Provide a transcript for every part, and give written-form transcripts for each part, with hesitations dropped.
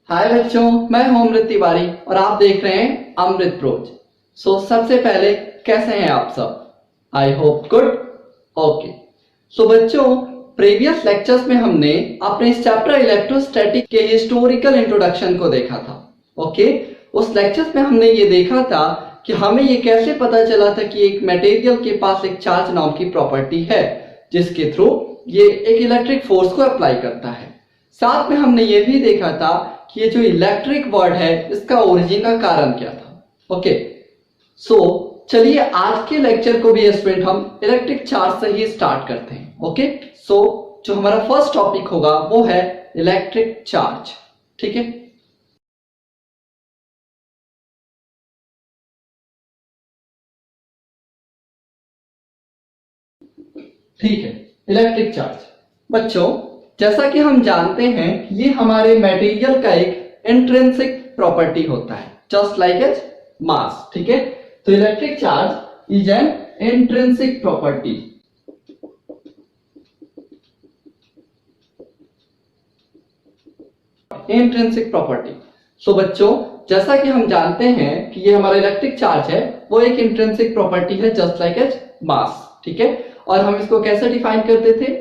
हाय बच्चों, मैं हूं अमृत तिवारी और आप देख रहे हैं अमृत प्रोज। सबसे पहले कैसे हैं आप सब? I hope good. ओके, बच्चों, प्रीवियस लेक्चर्स में हमने अपने इस चैप्टर इलेक्ट्रोस्टैटिक के हिस्टोरिकल इंट्रोडक्शन को देखा था। ओके, उस लेक्चर्स में हमने ये देखा था कि हमें ये कैसे पता चला था कि एक मटेरियल के पास एक चार्ज नाम की प्रॉपर्टी है जिसके थ्रू ये एक इलेक्ट्रिक फोर्स को अप्लाई करता है। साथ में हमने ये भी देखा था कि ये जो इलेक्ट्रिक वर्ड है इसका ओरिजिन का कारण क्या था। ओके, चलिए आज के लेक्चर को भी स्टूडेंट हम इलेक्ट्रिक चार्ज से ही स्टार्ट करते हैं। ओके, जो हमारा फर्स्ट टॉपिक होगा वो है इलेक्ट्रिक चार्ज। ठीक है, इलेक्ट्रिक चार्ज। बच्चों, जैसा कि हम जानते हैं ये हमारे मटेरियल का एक इंट्रिंसिक प्रॉपर्टी होता है, जस्ट लाइक इट्स मास। ठीक है, तो electric charge is an intrinsic property. Intrinsic property. बच्चों, जैसा कि हम जानते हैं कि ये हमारा इलेक्ट्रिक चार्ज है वो एक इंट्रिंसिक प्रॉपर्टी है, जस्ट लाइक इट्स मास। ठीक है, और हम इसको कैसे डिफाइन करते थे?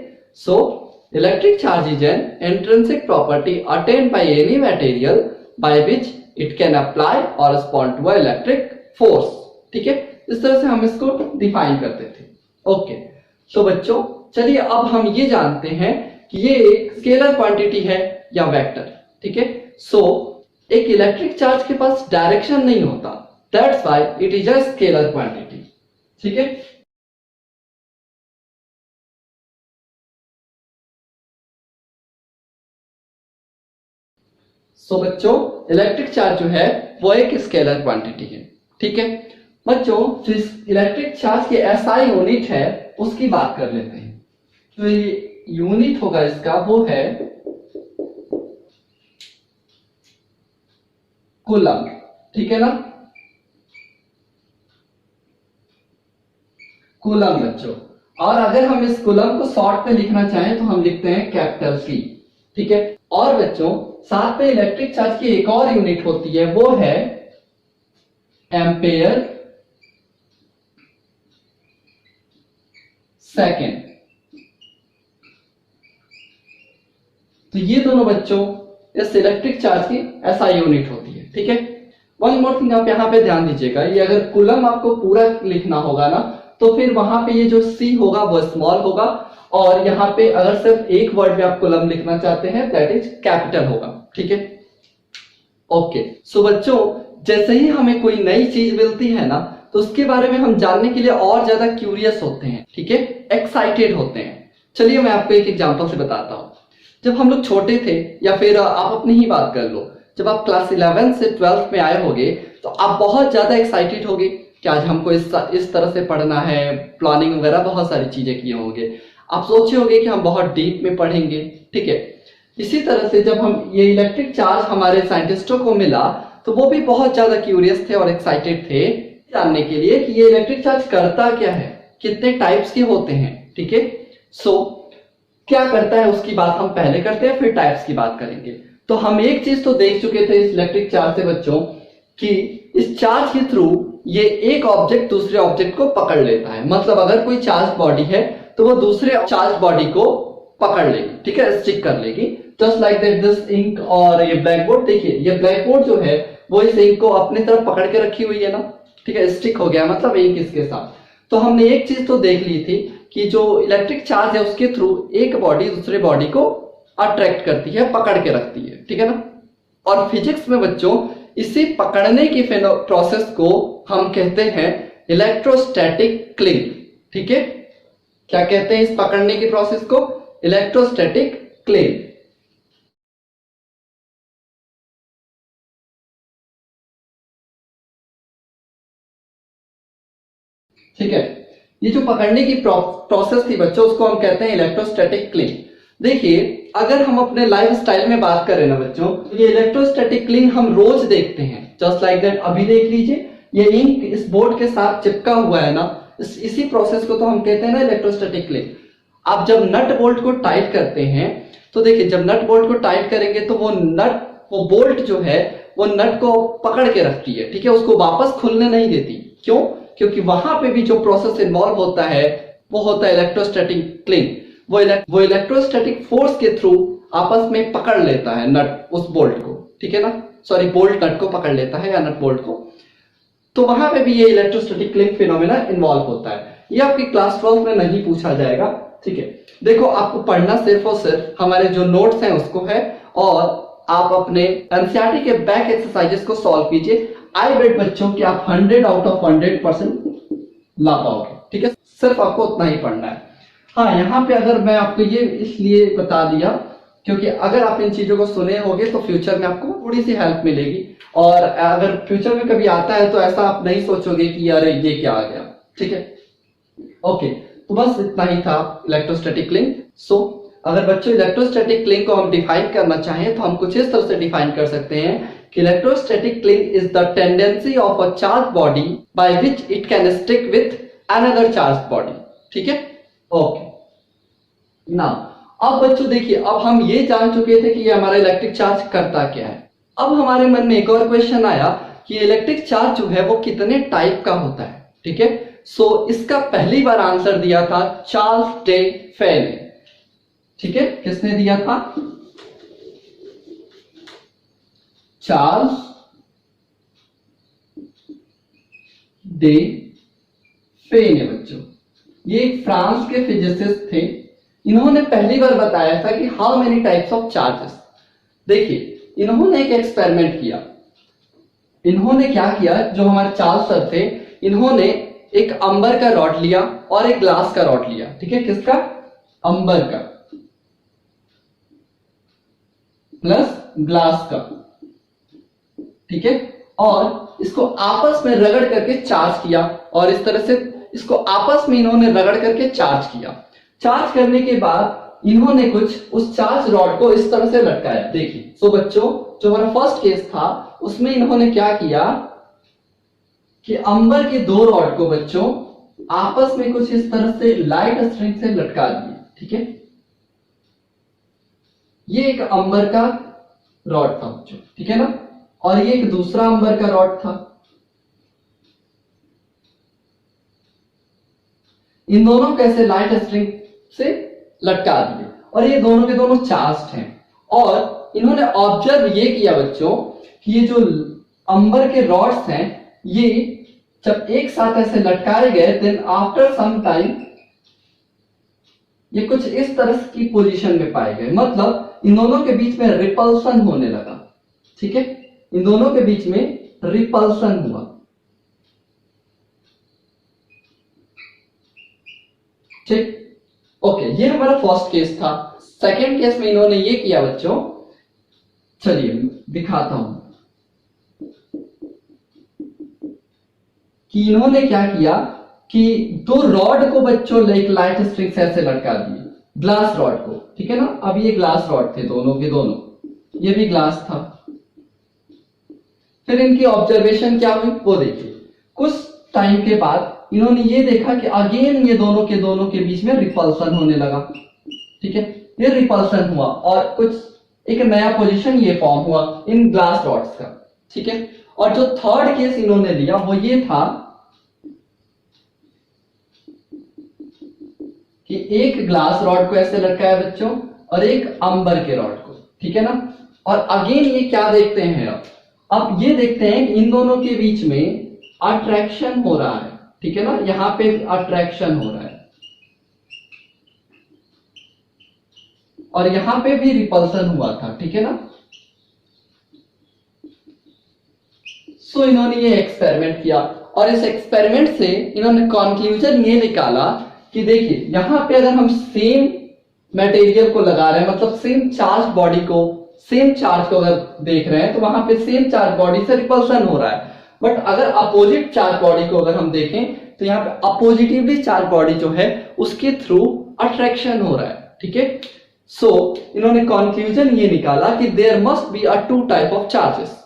Electric charge is an intrinsic property attained by any material by which it can apply or respond to an electric force। ठीक है, इस तरह से हम इसको डिफाइन करते थे। ओके, बच्चों, चलिए अब हम ये जानते हैं कि ये एक स्केलर क्वांटिटी है या वेक्टर। ठीक है, एक इलेक्ट्रिक चार्ज के पास डायरेक्शन नहीं होता, that's why it is a scalar quantity. ठीक है, बच्चों, इलेक्ट्रिक चार्ज जो है वो एक स्केलर क्वांटिटी है। ठीक है बच्चों, जिस इलेक्ट्रिक चार्ज की एसआई यूनिट है उसकी बात कर लेते हैं। तो ये यूनिट होगा इसका वो है कूलम। ठीक है ना, कूलम बच्चों। और अगर हम इस कूलम को शॉर्ट में लिखना चाहें तो हम लिखते हैं कैपिटल सी। ठीक है, और बच्चों साथ में इलेक्ट्रिक चार्ज की एक और यूनिट होती है वो है एम्पेयर सेकेंड। तो ये दोनों बच्चों इस इलेक्ट्रिक चार्ज की एसआई यूनिट होती है। ठीक है, वन मोर थिंग आप यहां पे ध्यान दीजिएगा, ये अगर कूलम आपको पूरा लिखना होगा ना तो फिर वहां पे ये जो सी होगा वो स्मॉल होगा, और यहाँ पे अगर सिर्फ एक वर्ड में आप कॉलम लिखना चाहते हैं दैट इज कैपिटल होगा। ठीक है, ओके। बच्चों, जैसे ही हमें कोई नई चीज मिलती है ना तो उसके बारे में हम जानने के लिए और ज्यादा क्यूरियस होते हैं। ठीक है, एक्साइटेड होते हैं। चलिए मैं आपको एक एग्जांपल से बताता हूँ। जब हम लोग छोटे थे, या फिर आप अपनी ही बात कर लो, जब आप क्लास 11 से 12 में आए होगे तो आप बहुत ज्यादा एक्साइटेड होगे कि आज हमको इस तरह से पढ़ना है, प्लानिंग वगैरह बहुत सारी चीजें किए होंगे। आप सोचे होंगे कि हम बहुत डीप में पढ़ेंगे। ठीक है, इसी तरह से जब हम ये इलेक्ट्रिक चार्ज हमारे साइंटिस्टों को मिला तो वो भी बहुत ज्यादा क्यूरियस थे और एक्साइटेड थे जानने के लिए कि ये इलेक्ट्रिक चार्ज करता क्या है, कितने टाइप्स के होते हैं। ठीक है, क्या करता है उसकी बात हम पहले करते हैं, फिर टाइप्स की बात करेंगे। तो हम एक चीज तो देख चुके थे इस इलेक्ट्रिक चार्ज से बच्चों कि इस चार्ज के थ्रू ये एक ऑब्जेक्ट दूसरे ऑब्जेक्ट को पकड़ लेता है। मतलब अगर कोई चार्ज बॉडी है तो वो दूसरे चार्ज बॉडी को पकड़ लेगी। ठीक है, स्टिक कर लेगी, just like that this ink. और ये ब्लैक बोर्ड, देखिए ये ब्लैक बोर्ड जो है वो इस इंक को अपनी तरफ पकड़ के रखी हुई है ना। ठीक है, स्टिक हो गया, मतलब इंक इसके साथ। तो हमने एक चीज तो देख ली थी कि जो इलेक्ट्रिक चार्ज है उसके थ्रू एक बॉडी दूसरे बॉडी को अट्रैक्ट करती है, पकड़ के रखती है। ठीक है ना, और फिजिक्स में बच्चों इसी पकड़ने की प्रोसेस को हम कहते हैं इलेक्ट्रोस्टैटिक क्लिंग। ठीक है, क्या कहते हैं इस पकड़ने की प्रोसेस को? Electrostatic cling. ठीक है, ये जो पकड़ने की प्रोसेस थी बच्चों उसको हम कहते हैं इलेक्ट्रोस्टैटिक क्लिंग। देखिए, अगर हम अपने लाइफ स्टाइल में बात करें ना बच्चों, ये इलेक्ट्रोस्टैटिक क्लिंग हम रोज देखते हैं, जस्ट लाइक दैट। अभी देख लीजिए, ये इंक इस बोर्ड के साथ चिपका हुआ है ना, इसी प्रोसेस को तो हम कहते हैं ना इलेक्ट्रोस्टैटिक क्लिंग। आप जब नट बोल्ट को टाइट करते हैं तो देखिए, जब नट बोल्ट को टाइट करेंगे तो वो नट वो बोल्ट जो है वो नट को पकड़ के रखती है, ठीक है, उसको वापस खुलने नहीं देती। क्यों? क्योंकि वहां पे भी जो प्रोसेस इन्वॉल्व होता है वो होता है इलेक्ट्रोस्टैटिक क्लिंग। वो इलेक्ट्रोस्टैटिक फोर्स के थ्रू आपस में पकड़ लेता है नट उस बोल्ट को, ठीक है ना, सॉरी बोल्ट नट को पकड़ लेता है या नट बोल्ट को। तो वहां पे भी ये इलेक्ट्रोस्टैटिक क्लिंग फिनोमेना इन्वॉल्व होता है। ये आपकी क्लास 12 में नहीं पूछा जाएगा, ठीक है। देखो आपको पढ़ना सिर्फ और सिर्फ हमारे जो नोट्स हैं उसको है, और आप अपने एनसीईआरटी के बैक एक्सरसाइजेस को सॉल्व कीजिए। आई बेट बच्चों कि आप 100 आउट ऑफ 100% ला पाओगे, ठीक है। सिर्फ आपको उतना ही पढ़ना है। हाँ, यहाँ पे अगर मैं आपको ये इसलिए बता दिया क्योंकि अगर आप इन चीजों को सुने होगे तो फ्यूचर में आपको थोड़ी सी हेल्प मिलेगी, और अगर फ्यूचर में कभी आता है तो ऐसा आप नहीं सोचोगे कि अरे ये क्या आ गया, ठीक है। ओके, तो बस इतना ही था इलेक्ट्रोस्टैटिक क्लिंग। सो अगर बच्चों इलेक्ट्रोस्टैटिक क्लिंग को हम डिफाइन करना चाहें तो हम कुछ इस तरह से डिफाइन कर सकते हैं कि electrostatic cling is the tendency of a charge body by which it can stick with another charge body, ठीक है। ओके, नाउ अब बच्चों देखिए, अब हम ये जान चुके थे कि ये हमारा इलेक्ट्रिक चार्ज करता क्या है। अब हमारे मन में एक और क्वेश्चन आया कि इलेक्ट्रिक चार्ज जो है वो कितने टाइप का होता है, ठीक है। सो इसका पहली बार आंसर दिया था चार्ल्स डे फे ने, ठीक है। किसने दिया था? चार्ल्स डे फे ने बच्चों। ये एक फ्रांस के फिजिसिस्ट थे। इन्होंने पहली बार बताया था कि how many types of charges. देखिए इन्होंने एक एक्सपेरिमेंट किया। इन्होंने क्या किया, जो हमारे चार्ल्स सर थे, इन्होंने एक अंबर का रॉड लिया और एक ग्लास का रॉड लिया, ठीक है। किसका? अंबर का प्लस ग्लास का, ठीक है। और इसको आपस में रगड़ करके चार्ज किया, और इस तरह से इसको आपस में इन्होंने रगड़ करके चार्ज किया। चार्ज करने के बाद इन्होंने कुछ उस चार्ज रॉड को इस तरह से लटकाया। देखिए, सो बच्चों जो हमारा फर्स्ट केस था उसमें इन्होंने क्या किया कि अंबर के दो रॉड को बच्चों आपस में कुछ इस तरह से लाइट स्ट्रिंग से लटका दिए, ठीक है। ये एक अंबर का रॉड था बच्चों, ठीक है ना, और ये एक दूसरा अंबर का रॉड था। इन दोनों कैसे लाइट स्ट्रिंग से लटका दिए, और ये दोनों के दोनों चार्ज्ड हैं। और इन्होंने ऑब्जर्व ये किया बच्चों कि ये जो अंबर के रॉड्स हैं ये जब एक साथ ऐसे लटकाए गए, देन आफ्टर सम टाइम ये कुछ इस तरह की पोजीशन में पाए गए। मतलब इन दोनों के बीच में रिपल्सन होने लगा, ठीक है। इन दोनों के बीच में रिपल्सन हुआ, ठीक। ओके, ये हमारा फर्स्ट केस था। सेकेंड केस में इन्होंने ये किया बच्चों, चलिए दिखाता हूं कि इन्होंने क्या किया कि दो रॉड को बच्चों एक लाइट स्ट्रिंग से ऐसे लटका दिए, ग्लास रॉड को, ठीक है ना। अब ये ग्लास रॉड थे दोनों के दोनों, ये भी ग्लास था। फिर इनकी ऑब्जर्वेशन क्या हुई वो देखिए। कुछ टाइम के बाद इन्होंने ये देखा कि अगेन ये दोनों के बीच में रिपल्सन होने लगा, ठीक है। ये रिपल्सन हुआ और कुछ एक नया पोजीशन ये फॉर्म हुआ इन ग्लास रॉड्स का, ठीक है। और जो थर्ड केस इन्होंने लिया वो ये था कि एक ग्लास रॉड को ऐसे लटकाया बच्चों और एक अंबर के रॉड को, ठीक है ना। और अगेन ये क्या देखते हैं, अब ये देखते हैं कि इन दोनों के बीच में अट्रैक्शन हो रहा है, ठीक है ना। यहां पे अट्रैक्शन हो रहा है और यहां पे भी रिपल्सन हुआ था, ठीक है ना। सो इन्होंने ये एक्सपेरिमेंट किया और इस एक्सपेरिमेंट से इन्होंने कंक्लूजन ये निकाला कि देखिए यहां पे अगर हम सेम मटेरियल को लगा रहे हैं, मतलब सेम चार्ज बॉडी को, सेम चार्ज को अगर देख रहे हैं तो वहां पे सेम चार्ज बॉडी से रिपल्सन हो रहा है। बट अगर अपोजिट चार्ज बॉडी को अगर हम देखें तो यहाँ पे अपोजिटिवली चार्ज बॉडी जो है उसके थ्रू अट्रैक्शन हो रहा है, ठीक है। सो इन्होंने कंक्लूजन ये निकाला कि there must be a two type of charges.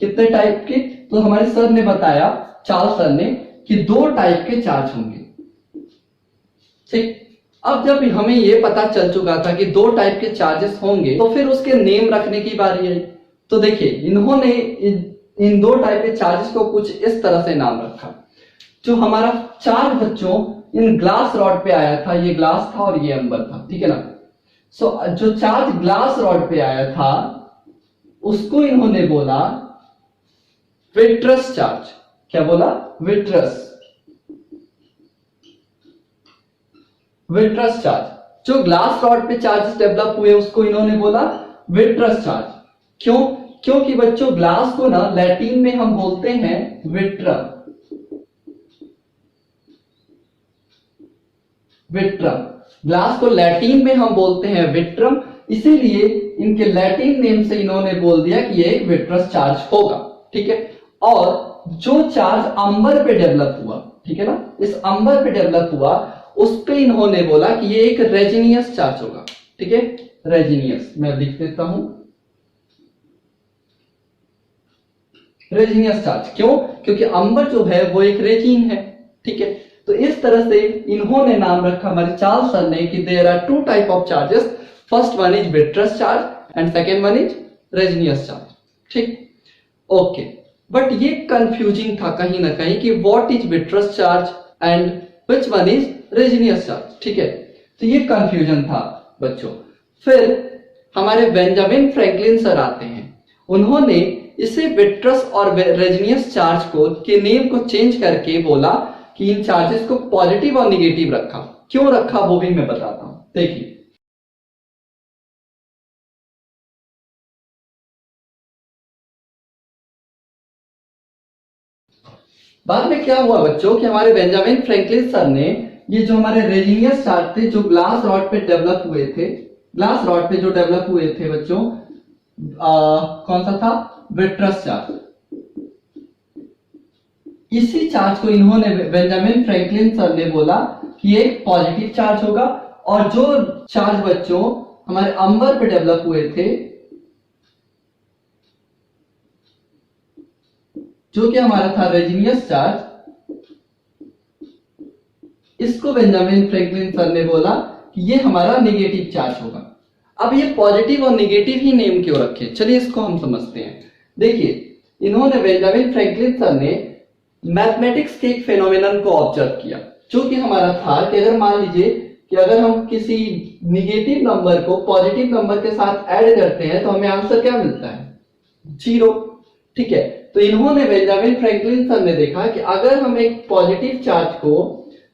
कितने टाइप के? तो हमारे सर ने बताया, चार्ल्स सर ने, कि दो टाइप के चार्ज होंगे, ठीक। अब जब हमें ये पता चल चुका था कि दो टाइप के चार्जेस होंगे तो फिर उसके नेम रखने की बारी आई। तो देखिए इन्होंने इन दो टाइप के चार्जेस को कुछ इस तरह से नाम रखा। जो हमारा चार्ज बच्चों इन ग्लास रॉड पे आया था, ये ग्लास था और ये एम्बर था, ठीक है ना। सो जो चार्ज ग्लास रॉड पे आया था उसको इन्होंने बोला विट्रस चार्ज। क्या बोला? विट्रस। Vitreous charge. जो ग्लास रॉड पे चार्जेस डेवलप हुए उसको इन्होंने बोला विट्रस चार्ज। क्यों? क्योंकि बच्चों ग्लास को ना लैटिन में हम बोलते हैं विट्रम। विट्रम, ग्लास को लैटिन में हम बोलते हैं विट्रम, इसीलिए इनके लैटिन नेम से इन्होंने बोल दिया कि ये एक विट्रस चार्ज होगा, ठीक है। और जो चार्ज अंबर पे डेवलप हुआ, ठीक है ना, इस अंबर पे डेवलप हुआ उस पे इन्होंने बोला कि ये एक रेजिनियस चार्ज होगा, ठीक है। रेजिनियस मैं लिख देता हूं, रेजिनियस चार्ज। क्यों? क्योंकि अंबर जो है वो एक रेजिन है, ठीक है। तो इस तरह से इन्होंने नाम रखा हमारे चार्ल्स सर ने कि there are two type of charges, first one is vitreous charge and second one is resinous charge, ठीक। ओके, बट ये कंफ्यूजिंग था कहीं ना कहीं कि what is vitreous charge and which one is resinous charge, ठीक है। तो ये कंफ्यूजन था बच्चों। फिर हमारे बेंजामिन फ्रैंकलिन सर आते हैं, उन्होंने इसे विट्रस और रेजिनियस चार्ज को के नेम को चेंज करके बोला कि इन चार्जेस को पॉजिटिव और निगेटिव रखा। क्यों रखा वो भी मैं बताता हूं, देखिए। बाद में क्या हुआ बच्चों कि हमारे बेंजामिन फ्रैंकलिन सर ने ये जो हमारे रेजिनियस चार्ज थे जो ग्लास रॉड पे डेवलप हुए थे, ग्लास रॉड पे जो डेवलप हुए थे बच्चों, कौन सा था? Vitreous charge. इसी चार्ज को इन्होंने बेंजामिन फ्रैंकलिन सर ने बोला कि ये पॉजिटिव चार्ज होगा, और जो चार्ज बच्चों हमारे अंबर पे डेवलप हुए थे, जो कि हमारा था रेजिनियस चार्ज, इसको बेंजामिन फ्रैंकलिन सर ने बोला कि ये हमारा नेगेटिव चार्ज होगा। अब ये पॉजिटिव और नेगेटिव ही नेम क्यों रखे, चलिए इसको हम समझते हैं। देखिए इन्होंने बेंजामिन फ्रैंकलिन सर ने मैथमेटिक्स के एक फेनोमेनन को ऑब्जर्व किया, जो कि हमारा था कि अगर मान लीजिए कि अगर हम किसी निगेटिव नंबर को पॉजिटिव नंबर के साथ ऐड करते हैं तो हमें आंसर क्या मिलता है? 0, ठीक है। तो इन्होंने बेंजामिन फ्रैंकलिन सर ने देखा कि अगर हम एक पॉजिटिव चार्ज को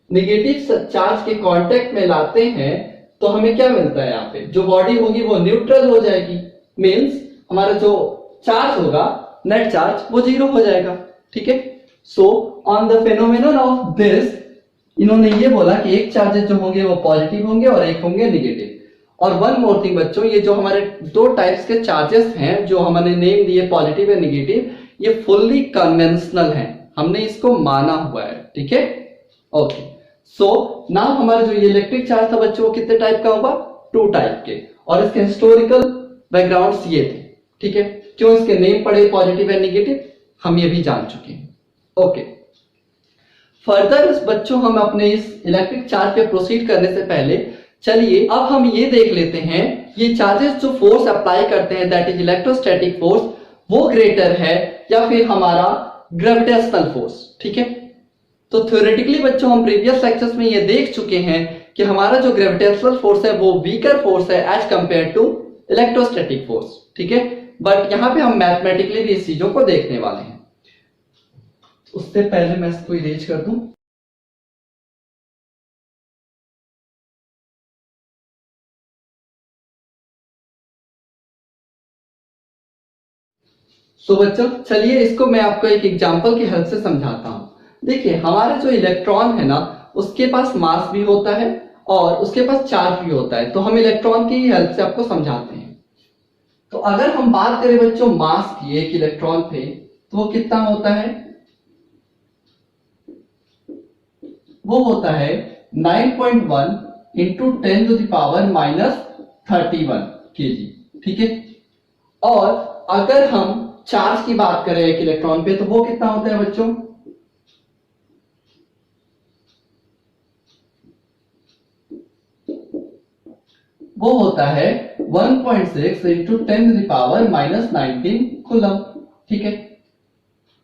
निगेटिव चार्ज के कांटेक्ट में लाते हैं तो हमें क्या मिलता है? यहाँ पे जो बॉडी होगी वो न्यूट्रल हो जाएगी, मींस हमारा जो चार्ज होगा नेट चार्ज वो 0 हो जाएगा, ठीक है। So on the phenomenon of this इन्होंने ये बोला कि एक चार्जेस जो होंगे वो पॉजिटिव होंगे और एक होंगे निगेटिव। और वन मोर थिंग बच्चों, ये जो हमारे दो टाइप्स के चार्जेस हैं जो हमने नेम दिए पॉजिटिव एंड निगेटिव, ये फुल्ली कन्वेंशनल हैं, हमने इसको माना हुआ है, ठीक है। ओके, सो नाउ हमारा जो ये इलेक्ट्रिक चार्ज था बच्चों वो कितने टाइप का होगा? 2 टाइप के, और इसके हिस्टोरिकल बैकग्राउंड्स ये थे, ठीक है। क्यों इसके नेम पड़े पॉजिटिव एंड निगेटिव हम ये भी जान चुके हैं। ओके, फर्दर बच्चों हम अपने इस इलेक्ट्रिक चार्ज पे प्रोसीड करने से पहले चलिए अब हम ये देख लेते हैं ये चार्जेस जो फोर्स अप्लाई करते हैं दैट इज इलेक्ट्रोस्टैटिक फोर्स, वो ग्रेटर है या फिर हमारा ग्रेविटेशनल फोर्स, ठीक है। तो थ्योरेटिकली बच्चों हम प्रीवियस लेक्चर्स में ये देख चुके हैं कि हमारा जो ग्रेविटेशनल फोर्स है वो वीकर फोर्स है as compare to electrostatic force, ठीक है। बट यहां पे हम मैथमेटिकली भी इस चीजों को देखने वाले हैं। उससे पहले मैं इसको इरेज कर दूं। तो बच्चों चलिए इसको मैं आपको एक एग्जांपल की हेल्प से समझाता हूं। देखिए हमारा जो इलेक्ट्रॉन है ना उसके पास मास भी होता है और उसके पास चार्ज भी होता है, तो हम इलेक्ट्रॉन की हेल्प से आपको समझाते हैं। तो अगर हम बात करें बच्चों मास की एक इलेक्ट्रॉन पे, तो वो कितना होता है? वो होता है 9.1 इंटू 10⁻³ kg, ठीक है। और अगर हम चार्ज की बात करें एक इलेक्ट्रॉन पे तो वो कितना होता है बच्चों? वो होता है 1.6 इंटू 10⁻⁻19 कूलम। ठीक है,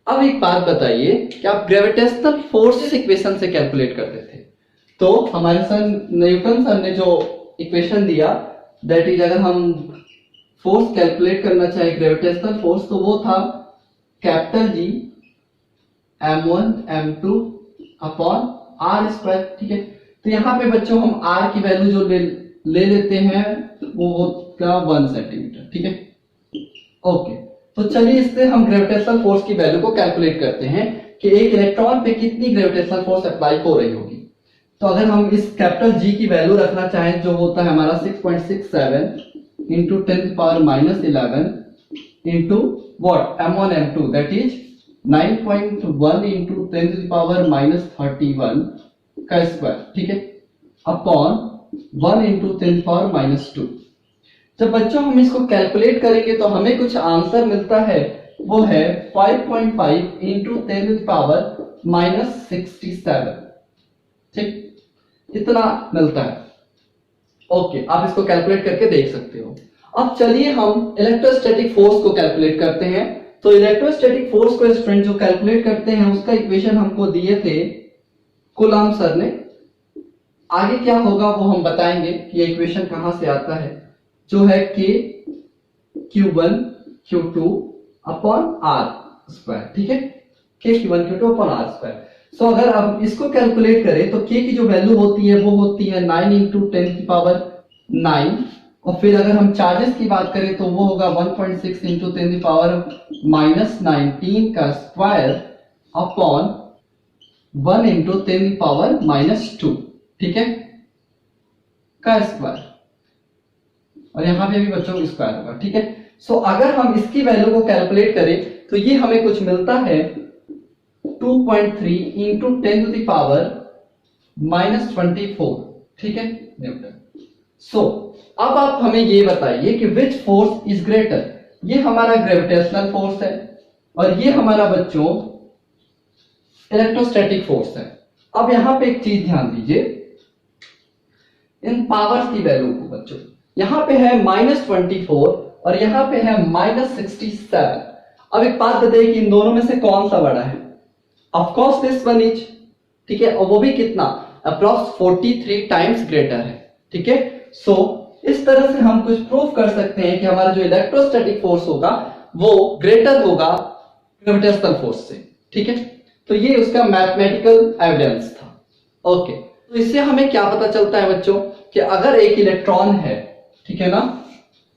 अब एक बात बताइए कि आप ग्रेविटेशनल फोर्स इक्वेशन से कैलकुलेट करते थे, तो हमारे सर न्यूटन सर ने जो इक्वेशन दिया, दैट इज अगर हम फोर्स कैलकुलेट करना चाहे ग्रेविटेशनल फोर्स, तो वो था capital G m1 m2 upon r square. ठीक है, तो यहाँ पे बच्चों हम आर की वैल्यू जो ले लेते हैं वो होगा 1 सेंटीमीटर। ठीक है, ओके, तो चलिए इससे हम ग्रेविटेशनल फोर्स की वैल्यू को कैलकुलेट करते हैं कि एक इलेक्ट्रॉन पे कितनी ग्रेविटेशनल फोर्स अप्लाई हो रही होगी। तो अगर हम इस कैपिटल जी की वैल्यू रखना चाहें, जो होता है हमारा 6.67 into 10⁻11 into what m1 m2 that is 9.1 into 10⁻31 का स्क्वायर। ठीक है, अपॉन 1 इंटू 10⁻2। जब बच्चों हम इसको कैलकुलेट करेंगे तो हमें कुछ आंसर मिलता है, वो है 5.5 इंटू 10⁻67। ठीक, इतना मिलता है। ओके, आप इसको कैलकुलेट करके देख सकते हो। अब चलिए हम इलेक्ट्रोस्टैटिक फोर्स को कैलकुलेट करते हैं। तो इलेक्ट्रोस्टैटिक फोर्स को स्टूडेंट जो कैलकुलेट करते हैं उसका इक्वेशन हमको दिए थे कूलॉम सर ने। आगे क्या होगा वो हम बताएंगे कि ये इक्वेशन कहां से आता है, जो है k q1 q2 upon r square. ठीक है, k q1 q2 upon r square. So अगर आप इसको कैलकुलेट करें तो k की जो वैल्यू होती है वो होती है 9 इंटू 10⁹, और फिर अगर हम चार्जेस की बात करें तो वो होगा 1.6 इंटू 10⁻⁻19 का स्क्वायर अपॉन 1 इंटू 10⁻²। ठीक है, का स्क्वायर, और यहां पे भी बच्चों को स्क्वायर होगा। ठीक है, सो अगर हम इसकी वैल्यू को कैलकुलेट करें तो ये हमें कुछ मिलता है 2.3 इंटू 10⁻24। ठीक है, न्यूटन। सो अब आप हमें ये बताइए कि विच फोर्स इज ग्रेटर। ये हमारा ग्रेविटेशनल फोर्स है और ये हमारा बच्चों इलेक्ट्रोस्टैटिक फोर्स है। अब यहां पे एक चीज ध्यान दीजिए, इन पावर्स की वैल्यू को बच्चों, यहां पे है -24 और यहां पे है -67। अब एक बात बताइए कि इन दोनों में से कौन सा बड़ा है? Of course this one is. ठीक है, और वो भी कितना, अप्रॉक्स 43 टाइम्स ग्रेटर है। ठीक है, सो इस तरह से हम कुछ प्रूव कर सकते हैं कि हमारा जो इलेक्ट्रोस्टैटिक फोर्स होगा वो ग्रेटर होगा ग्रेविटेशनल फोर्स से। ठीक है, तो ये उसका मैथमेटिकल एविडेंस था। ओके, तो इससे हमें क्या पता चलता है बच्चों कि अगर एक इलेक्ट्रॉन है, ठीक है ना,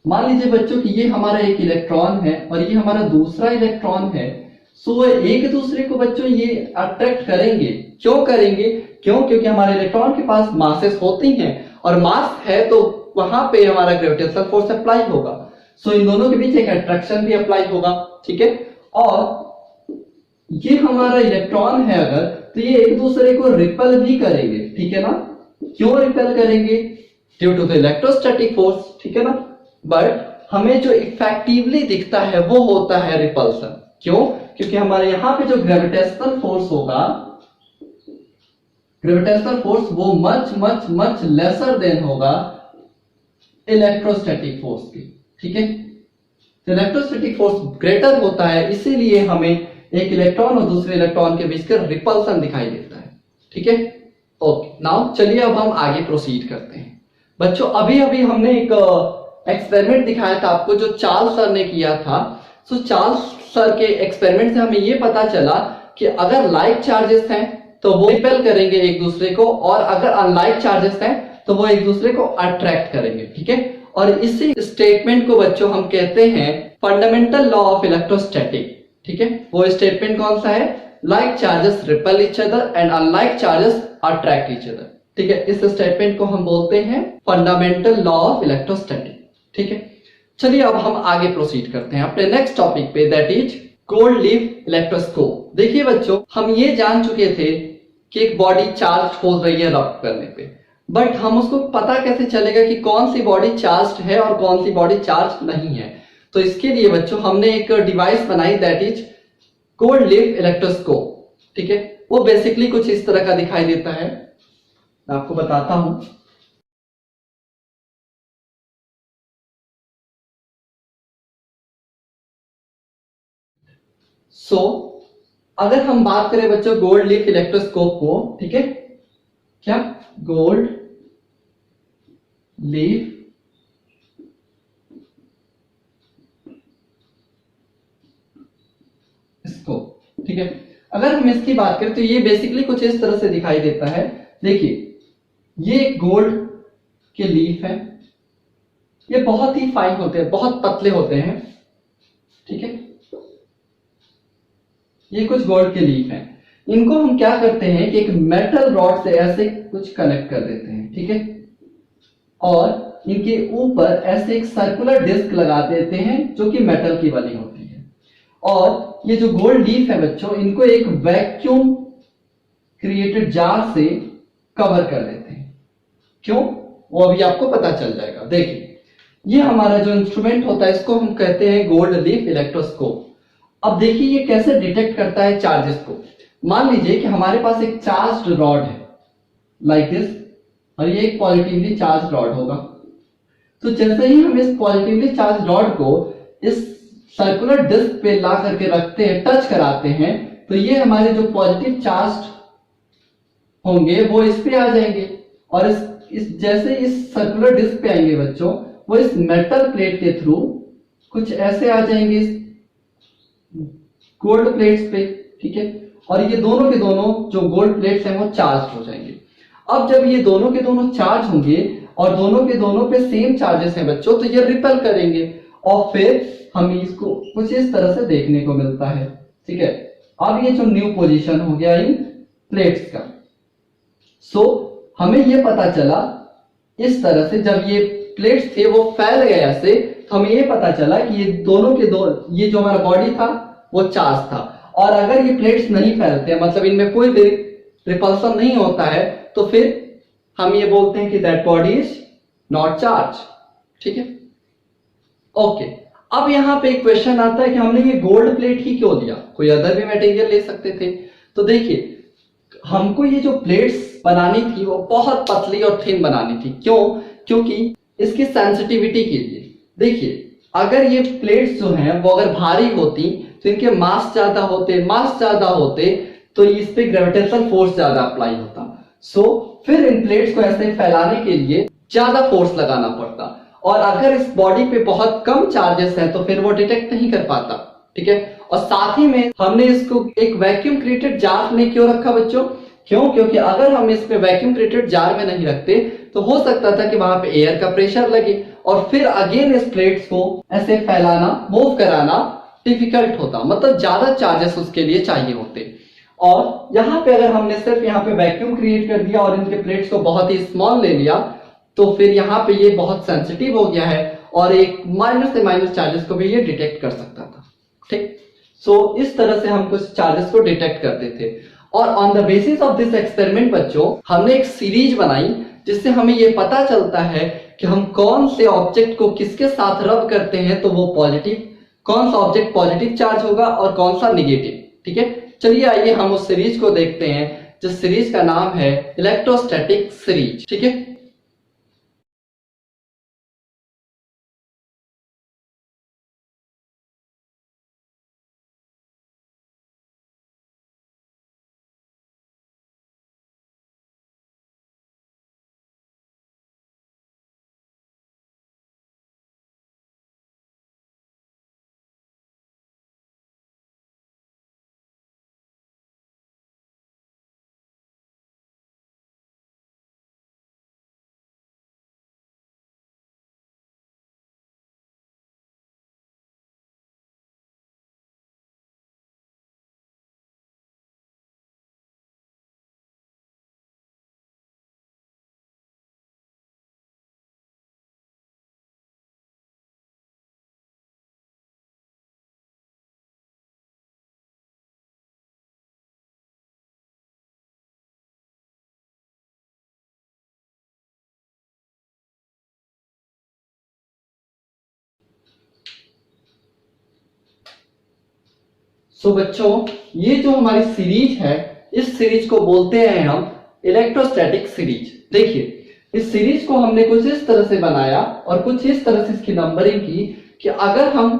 मान लीजिए बच्चों कि ये हमारा एक इलेक्ट्रॉन है और ये हमारा दूसरा इलेक्ट्रॉन है, सो एक दूसरे को बच्चों ये अट्रैक्ट करेंगे। क्यों करेंगे? क्योंकि हमारे इलेक्ट्रॉन के पास मासेस होती हैं और मास है तो वहां पे हमारा ग्रेविटेशनल फोर्स अप्लाई होगा। सो इन दोनों के बीच एक अट्रैक्शन भी अप्लाई होगा। ठीक है, और ये हमारा इलेक्ट्रॉन है अगर, तो ये एक दूसरे को रिपेल भी करेंगे। ठीक है ना, क्यों रिपेल करेंगे? Due to the electrostatic force. ठीक है ना, बट हमें जो इफेक्टिवली दिखता है वो होता है रिपल्सन। क्यों? क्योंकि हमारे यहां पे जो ग्रेविटेशनल फोर्स होगा, ग्रेविटेशनल फोर्स वो much much much lesser than होगा इलेक्ट्रोस्टैटिक फोर्स की। ठीक है, तो इलेक्ट्रोस्टैटिक फोर्स ग्रेटर होता है, इसीलिए हमें एक इलेक्ट्रॉन और दूसरे इलेक्ट्रॉन के बीच का रिपल्सन दिखाई देता है। ठीक है, ओके, नाउ चलिए अब हम आगे प्रोसीड करते हैं। बच्चों अभी अभी हमने एक एक्सपेरिमेंट दिखाया था आपको जो चार्ल्स सर ने किया था। सो चार्ल्स सर के एक्सपेरिमेंट से हमें यह पता चला कि अगर लाइक चार्जेस हैं तो वो रिपेल करेंगे एक दूसरे को, और अगर अनलाइक चार्जेस हैं तो वो एक दूसरे को अट्रैक्ट करेंगे। ठीक है, और इसी स्टेटमेंट को बच्चों हम कहते हैं फंडामेंटल लॉ ऑफ इलेक्ट्रोस्टैटिक। ठीक है, वो स्टेटमेंट कौन सा है? Like charges repel each other and unlike charges attract each other. ठीक है, इस स्टेटमेंट को हम बोलते हैं फंडामेंटल लॉ ऑफ इलेक्ट्रोस्टैटिक। ठीक है, चलिए अब हम आगे प्रोसीड करते हैं अपने नेक्स्ट टॉपिक पे, that is gold leaf electroscope. देखिए बच्चों, हम ये जान चुके थे कि एक बॉडी चार्ज हो रही है रब करने पे, बट हम उसको पता कैसे चलेगा कि कौन सी बॉडी चार्ज है और कौन सी बॉडी चार्ज नहीं है? तो इसके लिए बच्चों हमने एक डिवाइस बनाई, that is gold leaf electroscope. ठीक है, वो बेसिकली कुछ इस तरह का दिखाई देता है, मैं आपको बताता हूं। सो अगर हम बात करें बच्चों गोल्ड लीफ इलेक्ट्रोस्कोप को, ठीक है, क्या गोल्ड लीफ स्कोप, ठीक है, अगर हम इसकी बात करें तो ये बेसिकली कुछ इस तरह से दिखाई देता है। देखिए ये गोल्ड के लीफ है, ये बहुत ही फाइन होते हैं, बहुत पतले होते हैं, ठीक है, ये कुछ गोल्ड के लीफ हैं। इनको हम क्या करते हैं कि एक मेटल रॉड से ऐसे कुछ कनेक्ट कर देते हैं, ठीक है, और इनके ऊपर ऐसे एक सर्कुलर डिस्क लगा देते हैं जो कि मेटल की बनी होती है। और ये जो गोल्ड लीफ है बच्चों, इनको एक वैक्यूम क्रिएटेड जार से कवर कर देते हैं। क्यों, वो अभी आपको पता चल जाएगा। देखिए ये हमारा जो इंस्ट्रूमेंट होता है इसको हम कहते हैं गोल्ड लीफ इलेक्ट्रोस्कोप। अब देखिए ये कैसे डिटेक्ट करता है चार्जेस को। मान लीजिए कि हमारे पास एक चार्ज्ड रॉड है लाइक दिस, और ये एक पॉजिटिवली चार्ज रॉड होगा। तो जैसे ही हम इस पॉजिटिवली चार्ज रॉड को इस सर्कुलर डिस्क पे ला करके रखते हैं, टच कराते हैं, तो ये हमारे जो पॉजिटिव चार्ज होंगे वो इस पे आ जाएंगे, और इस जैसे इस सर्कुलर डिस्क पे आएंगे बच्चों, वो इस मेटल प्लेट के थ्रू कुछ ऐसे आ जाएंगे इस गोल्ड प्लेट्स पे, ठीक है, और ये दोनों के दोनों जो गोल्ड प्लेट्स हैं वो चार्ज हो जाएंगे। अब जब ये दोनों के दोनों चार्ज होंगे और दोनों के दोनों पे सेम चार्जेस हैं बच्चों, तो ये रिपेल करेंगे और फिर हमें इसको कुछ इस तरह से देखने को मिलता है, ठीक है। अब ये जो न्यू पोजीशन हो गया इन प्लेट्स का, सो हमें ये पता चला इस तरह से, जब ये प्लेट्स थे वो फैल गए ऐसे, तो हमें ये पता चला कि ये दोनों के दो, ये जो हमारा बॉडी था वो चार्ज था। और अगर ये प्लेट्स नहीं फैलते, मतलब इनमें कोई भी रिपल्सन नहीं होता है, तो फिर हम ये बोलते हैं कि that body is not charge, ठीक है। ओके, अब यहां पे एक क्वेश्चन आता है कि हमने ये गोल्ड प्लेट ही क्यों लिया, कोई अदर भी मटेरियल ले सकते थे। तो देखिए हमको ये जो प्लेट्स बनानी थी वो बहुत पतली और थिन बनानी थी। क्यों, क्योंकि इसकी सेंसिटिविटी के लिए। देखिए अगर ये प्लेट्स जो हैं वो अगर भारी होती तो इनके मास ज्यादा होते तो इस पे ग्रेविटेशनल फोर्स ज्यादा अप्लाई होता। सो फिर इन प्लेट्स को ऐसे फैलाने के लिए ज्यादा फोर्स लगाना पड़ता, और अगर इस बॉडी पे बहुत कम चार्जेस हैं तो फिर वो डिटेक्ट नहीं कर पाता, ठीक है। और साथ ही में हमने इसको एक वैक्यूम क्रिएटेड जार में क्यों रखा बच्चों, क्यों, क्योंकि अगर हम इसमें वैक्यूम क्रिएटेड जार में नहीं रखते तो हो सकता था कि वहां पे एयर का प्रेशर लगे और फिर अगेन इस प्लेट्स को ऐसे फैलाना, मूव कराना डिफिकल्ट होता, मतलब ज्यादा चार्जेस उसके लिए चाहिए होते। और यहाँ पे अगर हमने सिर्फ यहाँ पे वैक्यूम क्रिएट कर दिया और इनके प्लेट्स को बहुत ही स्मॉल ले लिया, तो फिर यहाँ पे ये बहुत सेंसिटिव हो गया है और एक माइनस से माइनस चार्जेस को भी ये डिटेक्ट कर सकता था, ठीक। सो इस तरह से हम कुछ चार्जेस को डिटेक्ट करते थे। और on the basis of this experiment बच्चों हमने एक सीरीज बनाई जिससे हमें ये पता चलता है कि हम कौन से ऑब्जेक्ट को किसके साथ रब करते हैं तो वो पॉजिटिव, कौन सा ऑब्जेक्ट पॉजिटिव चार्ज होगा और कौन सा निगेटिव, ठीक है। चलिए आइए हम उस सीरीज को देखते हैं जिस सीरीज का नाम है इलेक्ट्रोस्टैटिक सीरीज, ठीक है। सो बच्चों ये जो हमारी सीरीज है, इस सीरीज को बोलते हैं हम इलेक्ट्रोस्टैटिक सीरीज। देखिए इस सीरीज को हमने कुछ इस तरह से बनाया और कुछ इस तरह से इसकी नंबरिंग की कि अगर हम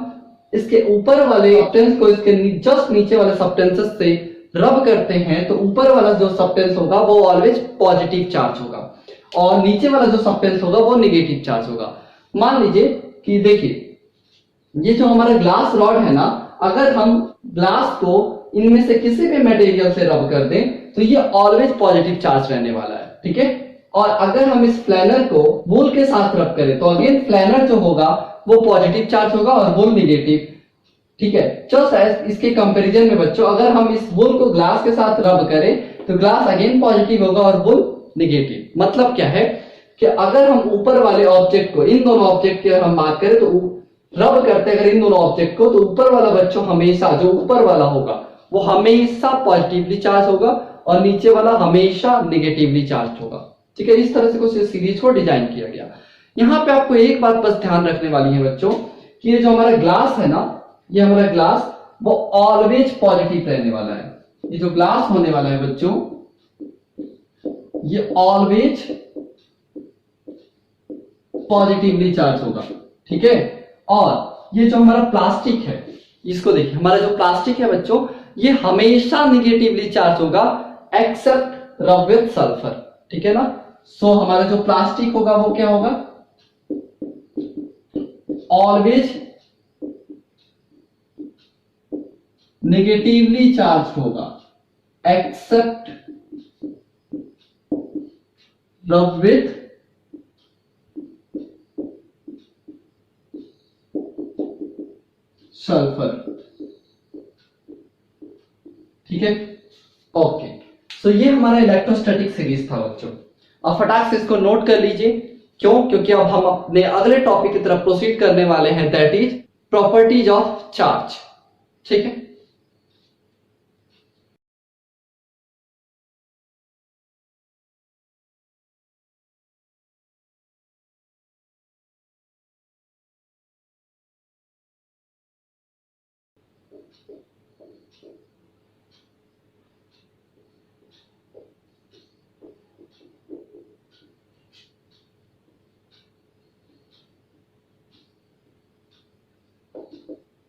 इसके ऊपर वाले सब्सटेंस को इसके जस्ट नीचे वाले सब्सटेंसेस से रब करते हैं तो ऊपर वाला जो सब्सटेंस होगा वो ऑलवेज पॉजिटिव चार्ज होगा और नीचे वाला जो सब्सटेंस होगा वो नेगेटिव चार्ज होगा। मान लीजिए कि देखिए ये जो हमारा ग्लास रॉड है ना, अगर हम ग्लास को इनमें से किसी भी मटेरियल से रब कर दें तो ये ऑलवेज पॉजिटिव चार्ज रहने वाला है, ठीक है। और अगर हम इस फ्लैनर को वूल के साथ रब करें तो अगेन फ्लैनर जो होगा वो पॉजिटिव चार्ज होगा और वूल नेगेटिव, ठीक है। जस्ट एज इसके कंपैरिजन में बच्चों, अगर हम इस वूल को ग्लास के साथ रब करें तो ग्लास अगेन पॉजिटिव होगा और वूल नेगेटिव। मतलब क्या है कि अगर हम ऊपर वाले ऑब्जेक्ट को, इन दोनों ऑब्जेक्ट की हम बात करें तो रब करते हैं अगर इन दोनों ऑब्जेक्ट को, तो ऊपर वाला बच्चों हमेशा, जो ऊपर वाला होगा वो हमेशा पॉजिटिवली चार्ज होगा और नीचे वाला हमेशा नेगेटिवली चार्ज होगा, ठीक है। इस तरह से कुछ सीरीज को डिजाइन किया गया। यहाँ पे आपको एक बात बस ध्यान रखने वाली है बच्चों कि ये जो हमारा ग्लास है ना, ये हमारा ग्लास वो ऑलवेज पॉजिटिव रहने वाला है। ये जो ग्लास होने वाला है बच्चों ये ऑलवेज पॉजिटिवली चार्ज होगा, ठीक है। और ये जो हमारा प्लास्टिक है, इसको देखिए, हमारा जो प्लास्टिक है बच्चों ये हमेशा निगेटिवली चार्ज होगा एक्सेप्ट रब विद सल्फर, ठीक है ना। सो हमारा जो प्लास्टिक होगा वो क्या होगा, ऑलवेज नेगेटिवली चार्ज होगा एक्सेप्ट रब विद सल्फर, ठीक है। ओके, सो ये हमारा इलेक्ट्रोस्टैटिक सीरीज था बच्चों। अब फटाक से इसको नोट कर लीजिए, क्यों? क्योंकि अब हम अपने अगले टॉपिक की तरफ प्रोसीड करने वाले हैं, that is properties of charge, ठीक है।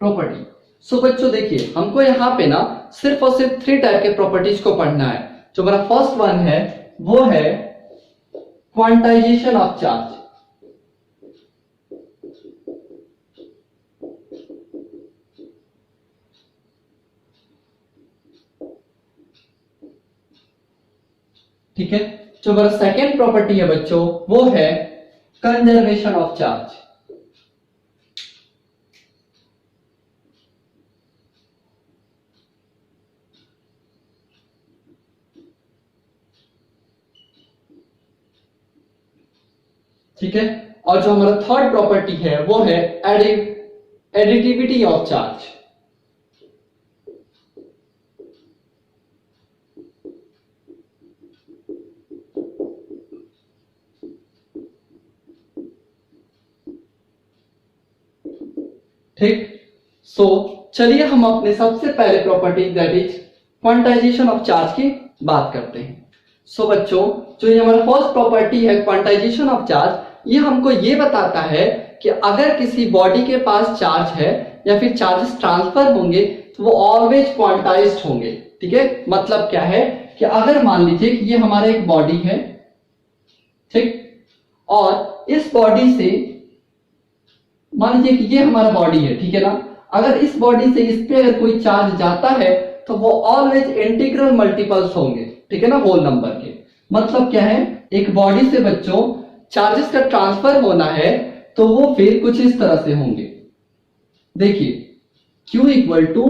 प्रॉपर्टी। सो बच्चों देखिए, हमको यहाँ पे ना सिर्फ और सिर्फ 3 टाइप के प्रॉपर्टीज को पढ़ना है। जो हमारा फर्स्ट वन है वो है क्वांटाइजेशन ऑफ चार्ज, ठीक है। जो हमारा सेकेंड प्रॉपर्टी है बच्चों वो है कंजर्वेशन ऑफ चार्ज, ठीक है। और जो हमारा थर्ड प्रॉपर्टी है वो है एडिटिविटी ऑफ चार्ज, ठीक। सो चलिए हम अपने सबसे पहले property that is quantization of charge की बात करते हैं। सो बच्चों, जो ये हमारा फर्स्ट प्रॉपर्टी है क्वांटाइजेशन ऑफ चार्ज, ये हमको ये बताता है कि अगर किसी बॉडी के पास चार्ज है या फिर चार्जेस ट्रांसफर होंगे तो वो ऑलवेज क्वांटाइज्ड होंगे, ठीक है। मतलब क्या है कि अगर मान लीजिए कि ये हमारा एक बॉडी है, ठीक, और इस बॉडी से मान लीजिए कि ये हमारा बॉडी है, ठीक है ना। अगर इस बॉडी से इस पे अगर कोई चार्ज जाता है तो वो ऑलवेज इंटीग्रल मल्टीपल्स होंगे, ठीक है ना, होल नंबर के। मतलब क्या है, एक बॉडी से बच्चों चार्जेस का ट्रांसफर होना है तो वो फिर कुछ इस तरह से होंगे। देखिए Q equal to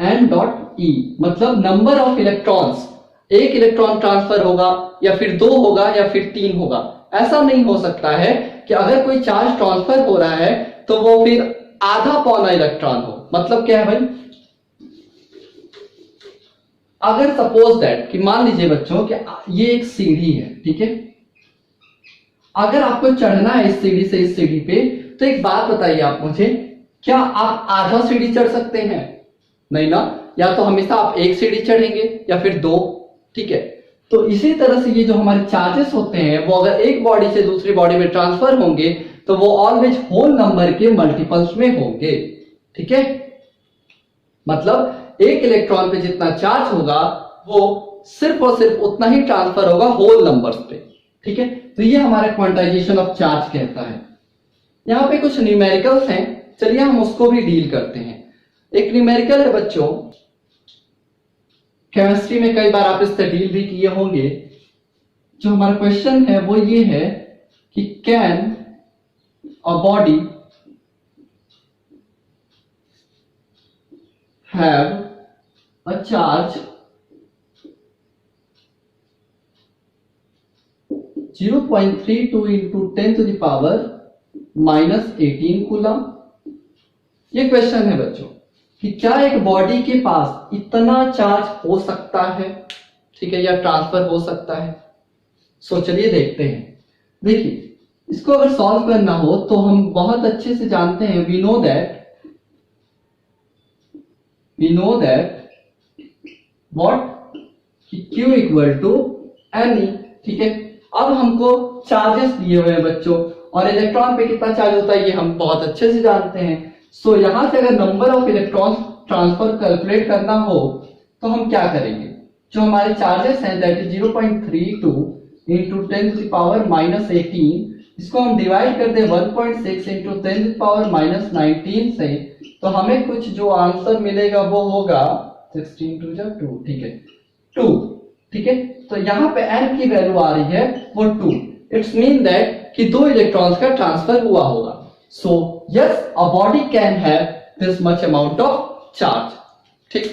m dot E, मतलब नंबर ऑफ इलेक्ट्रॉन्स, एक इलेक्ट्रॉन ट्रांसफर होगा या फिर 2 होगा या फिर 3 होगा। ऐसा नहीं हो सकता है कि अगर कोई चार्ज ट्रांसफर हो रहा है तो वो फिर आधा पौना इलेक्ट्रॉन हो। मतलब क्या है भाई, अगर सपोज दैट कि मान लीजिए बच्चों कि ये एक सीढ़ी है, ठीक है। अगर आपको चढ़ना है इस सीढ़ी से इस सीढ़ी पे, तो एक बात बताइए आप मुझे, क्या आप आधा सीढ़ी चढ़ सकते हैं? नहीं ना, या तो हमेशा आप एक सीढ़ी चढ़ेंगे या फिर 2, ठीक है। तो इसी तरह से ये जो हमारे चार्जेस होते हैं वो अगर एक बॉडी से दूसरी बॉडी में ट्रांसफर होंगे तो वो ऑलवेज होल नंबर के मल्टीपल्स में होंगे, ठीक है, मतलब एक इलेक्ट्रॉन पे जितना चार्ज होगा वो सिर्फ और सिर्फ उतना ही ट्रांसफर होगा होल नंबर्स पे। ठीक है, तो ये हमारा क्वांटाइजेशन ऑफ चार्ज कहता है। यहां पे कुछ न्यूमेरिकल्स हैं, चलिए हम उसको भी डील करते हैं। एक न्यूमेरिकल है बच्चों, केमिस्ट्री में कई बार आप इससे डील भी किए होंगे। जो हमारा क्वेश्चन है वो ये है कि can a body have a charge 0.32 into 10 to the power -18 coulomb. ये क्वेश्चन है बच्चों कि क्या एक बॉडी के पास इतना चार्ज हो सकता है, ठीक है, या ट्रांसफर हो सकता है। सो चलिए देखते हैं। देखिए, इसको अगर सॉल्व करना हो तो हम बहुत अच्छे से जानते हैं, we know that what Q equal to N। ठीक है, अब हमको चार्जेस दिए हुए हैं बच्चों, और इलेक्ट्रॉन पे कितना चार्ज होता है ये हम बहुत अच्छे से जानते हैं। सो यहां से अगर number of electrons transfer calculate करना हो तो हम क्या करेंगे, जो हमारे चार्जेस हैं that is 0.32 into 10 to the power -18, इसको हम डिवाइड कर दें 1.6 into 10 to the power -19 से, तो हमें कुछ जो आंसर मिलेगा वो होगा 16 to 2, ठीक है, 2। ठीक है, तो यहाँ पे n की वैल्यू आ रही है वो 2। इट्स मीन दैट कि 2 इलेक्ट्रॉन्स का ट्रांसफर हुआ होगा। So yes, a body can have this much amount of charge. ठीक,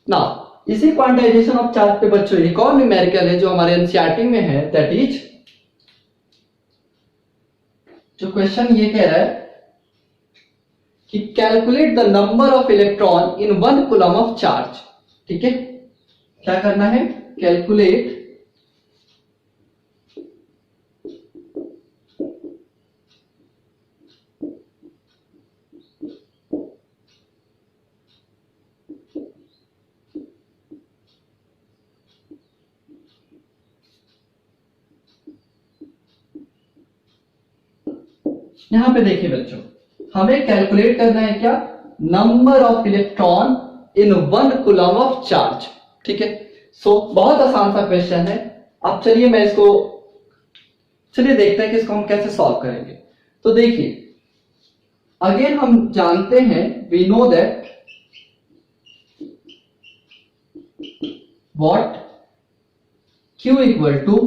नाउ इसी क्वांटाइजेशन ऑफ चार्ज पे बच्चों एक और न्यूमेरिकल है जो हमारे एनसीईआरटी में है, दैट इज, जो क्वेश्चन ये कह रहा है कि calculate the number of electron in 1 coulomb of charge. ठीक है, क्या करना है, कैलकुलेट यहां पे देखिए बच्चों, हमें कैलकुलेट करना है क्या, number of electron in 1 coulomb of charge. ठीक है, सो बहुत आसान सा क्वेश्चन है। अब चलिए देखते हैं कि इसको हम कैसे सॉल्व करेंगे। तो देखिए, अगेन हम जानते हैं, we know that what Q equal to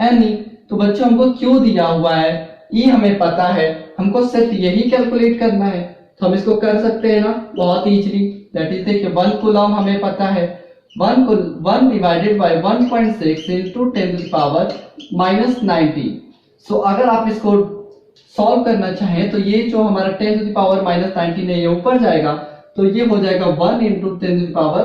N। तो बच्चों हमको Q दिया हुआ है, E हमें पता है, हमको सिर्फ यही कैलकुलेट करना है। तो हम इसको कर सकते हैं ना बहुत इजीली। दैट इज, देखिए 1 कूलम हमें पता है, 1 divided by 1.6 into 10 to the power -19। सो अगर आप इसको सॉल्व करना चाहें तो ये जो हमारा 10 to the power -19 है ये ऊपर जाएगा, तो ये हो जाएगा 1 into 10 to the power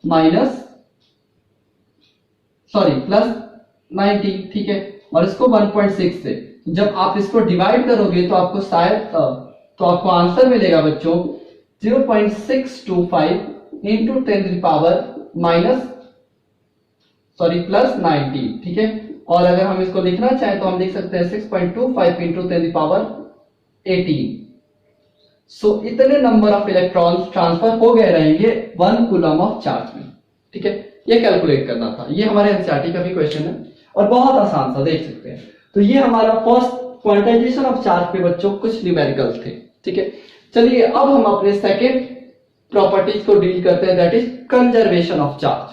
+19। ठीक है, और इसको 1.6 से जब आप इसको डिवाइड करोगे तो आपको आपको आंसर मिलेगा बच्चों 0.625 into 10 to the power +19। ठीक है, और अगर हम इसको लिखना चाहें तो हम लिख सकते हैं 6.25 into 10 to the power 18। सो इतने नंबर ऑफ इलेक्ट्रॉन्स ट्रांसफर हो गए रहेंगे 1 कूलम ऑफ चार्ज में। ठीक है, ये कैलकुलेट करना था। ये हमारे एनसीईआरटी का भी क्वेश्चन है और बहुत आसान सा, देख सकते हैं। तो ये हमारा फर्स्ट क्वांटाइजेशन ऑफ चार्ज पे बच्चों कुछ न्यूमेरिकल्स थे। ठीक है, चलिए अब हम अपने सेकेंड प्रॉपर्टीज को डील करते हैं, that is conservation of charge.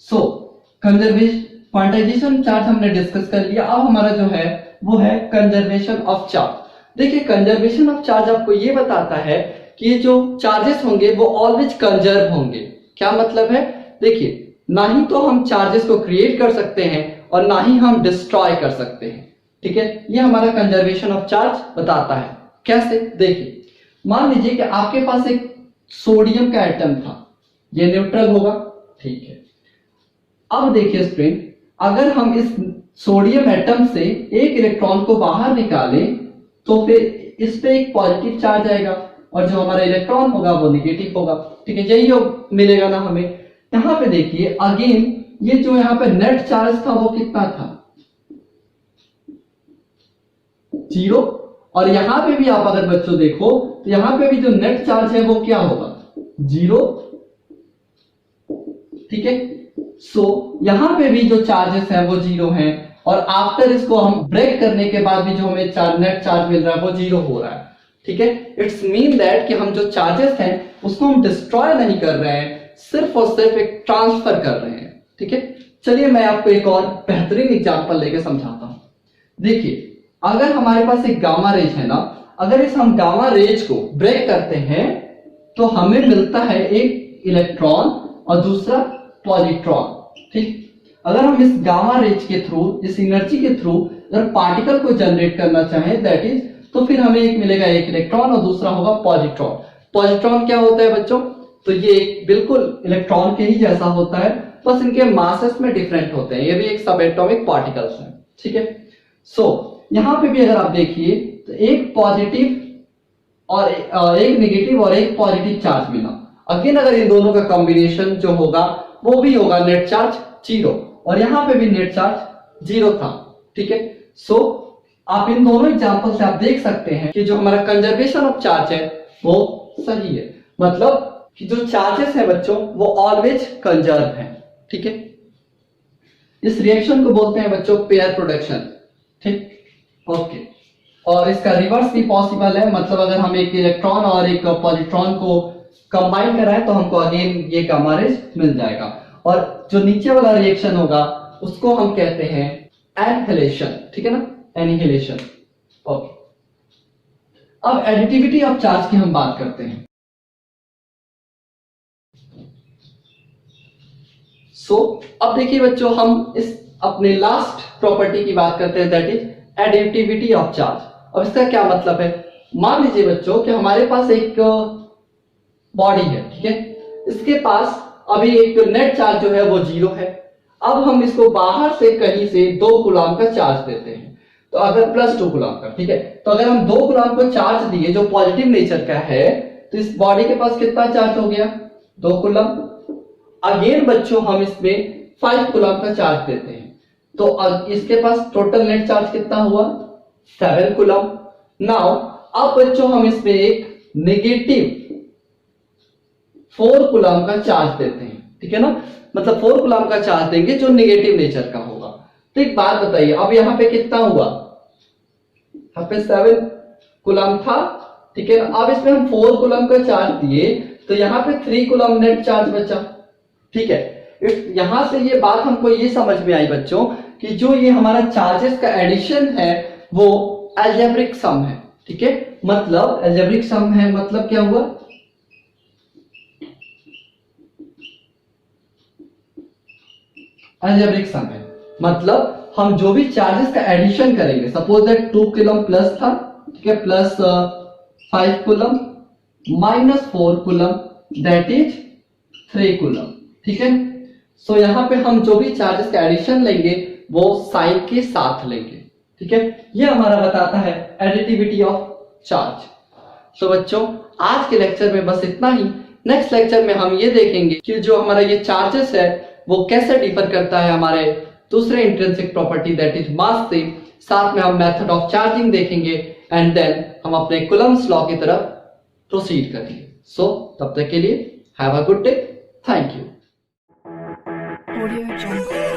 So conservation, quantization charge हमने डिस्कस कर लिया। अब हमारा जो है वो है कंजर्वेशन ऑफ चार्ज। देखिए, कंजर्वेशन ऑफ चार्ज आपको ये बताता है कि ये जो चार्जेस होंगे वो ऑलवेज कंजर्व होंगे। क्या मतलब है, देखिए, ना ही तो हम चार्जेस को क्रिएट कर सकते हैं और ना ही हम डिस्ट्रॉय कर सकते हैं। ठीक है, ये हमारा कंजर्वेशन ऑफ चार्ज बताता है। कैसे, देखिए, मान लीजिए कि आपके पास एक सोडियम का एटम था, ये न्यूट्रल होगा। ठीक है, अब देखिए स्टूडेंट, अगर हम इस सोडियम एटम से एक इलेक्ट्रॉन को बाहर निकालें तो फिर इस पे एक पॉजिटिव चार्ज आएगा और जो हमारा इलेक्ट्रॉन होगा वो निगेटिव होगा। ठीक है, यही मिलेगा ना हमें। यहाँ पे देखिए अगेन ये जो यहाँ पे नेट चार्ज था वो कितना था, 0। और यहां पे भी आप अगर बच्चों देखो तो यहां पे भी जो नेट चार्ज है वो क्या होगा, 0। ठीक है, सो यहां पे भी जो चार्जेस हैं वो 0 हैं, और आफ्टर इसको हम ब्रेक करने के बाद भी जो हमें नेट चार्ज मिल रहा है वो 0 हो रहा है। ठीक है, इट्स मीन दैट कि हम जो चार्जेस हैं उसको हम डिस्ट्रॉय नहीं कर रहे हैं, सिर्फ और सिर्फ एक ट्रांसफर कर रहे हैं। ठीक है, चलिए मैं आपको एक और बेहतरीन एग्जांपल लेके समझाता हूं। देखिए अगर हमारे पास एक गामा रेज है ना, अगर इस हम गामा रेज को ब्रेक करते हैं तो हमें मिलता है एक इलेक्ट्रॉन और दूसरा पॉजिट्रॉन। ठीक, अगर हम इस गामा रेज के थ्रू, इस एनर्जी के थ्रू अगर पार्टिकल को जनरेट करना चाहें दैट इज, तो फिर हमें एक मिलेगा एक इलेक्ट्रॉन और दूसरा होगा पॉजिट्रॉन। पॉजिट्रॉन क्या होता है बच्चों, तो ये बिल्कुल इलेक्ट्रॉन के ही जैसा होता है, बस इनके मासेस में डिफरेंट होते हैं, ये भी एक सब एटॉमिक पार्टिकल्स हैं। ठीक है, सो यहां पे भी अगर आप देखिए तो एक पॉजिटिव और एक नेगेटिव और एक पॉजिटिव चार्ज मिला। अगेन अगर इन दोनों का कॉम्बिनेशन जो होगा वो भी होगा नेट चार्ज 0, और यहां पे भी नेट चार्ज 0 था। ठीक है, सो आप इन दोनों एग्जांपल से आप देख सकते हैं कि जो हमारा कंजर्वेशन ऑफ चार्ज है वो सही है, मतलब कि जो चार्जेस है बच्चों वो ऑलवेज कंजर्व है। ठीक है, इस रिएक्शन को बोलते हैं बच्चों पेयर प्रोडक्शन। ठीक, ओके, और इसका रिवर्स भी पॉसिबल है, मतलब अगर हम एक इलेक्ट्रॉन और एक पॉजिट्रॉन को कंबाइन कराएं तो हमको अगेन ये गामा रेज मिल जाएगा, और जो नीचे वाला रिएक्शन होगा उसको हम कहते हैं एनहिलेशन। ठीक है ना, एनिहिलेशन। ओके, अब एडिटिविटी ऑफ चार्ज की हम बात करते हैं। अब देखिए बच्चों हम इस अपने लास्ट प्रॉपर्टी की बात करते हैं that is additivity of charge. अब इसका क्या मतलब है, मान लीजिए बच्चों कि हमारे पास एक बॉडी है। ठीक है, इसके पास अभी एक नेट चार्ज जो है वो 0 है। अब हम इसको बाहर से कहीं से 2 कूलम का चार्ज देते हैं, तो अगर +2 कूलम का, ठीक है, तो अगर हम 2 कूलम को चार्ज दिए जो पॉजिटिव नेचर का है, तो इस बॉडी के पास कितना चार्ज हो गया, 2 कूलम। अगेन बच्चों हम इसमें 5 कूलम का चार्ज देते हैं, तो इसके पास टोटल नेट चार्ज कितना हुआ, 7 कूलम। नाउ अब बच्चों हम इसमें एक नेगेटिव 4 कूलम का चार्ज देते हैं। ठीक है ना, मतलब 4 कूलम का चार्ज देंगे जो नेगेटिव नेचर का होगा। तो एक बात बताइए, अब यहां पे कितना हुआ, यहां पे 7 कूलम था। ठीक है, अब इसमें हम 4 कूलम का चार्ज दिए तो यहां पे 3 कूलम नेट चार्ज बचा। ठीक है, यहां से ये बात हमको ये समझ में आई बच्चों कि जो ये हमारा चार्जेस का एडिशन है वो अलजेब्रिक सम है। ठीक है, मतलब अलजेब्रिक सम है, मतलब क्या हुआ, अलजेब्रिक सम है, मतलब हम जो भी चार्जेस का एडिशन करेंगे, सपोज दैट 2 कूलम प्लस था, ठीक है, plus 5 coulomb minus 4 coulomb that is 3 coulomb. ठीक है, सो यहां पे हम जो भी चार्जेस का एडिशन लेंगे वो साइन के साथ लेंगे। ठीक है, ये हमारा बताता है एडिटिविटी ऑफ चार्ज। तो बच्चों आज के लेक्चर में बस इतना ही। नेक्स्ट लेक्चर में हम ये देखेंगे कि जो हमारा ये चार्जेस है वो कैसे डिफर करता है हमारे दूसरे intrinsic property that is mass से। साथ में हम मेथड ऑफ चार्जिंग देखेंगे एंड देन हम अपने कूलम्स लॉ की तरफ प्रोसीड करेंगे। सो तब तक के लिए have a good day, thank you. Audio Jungle.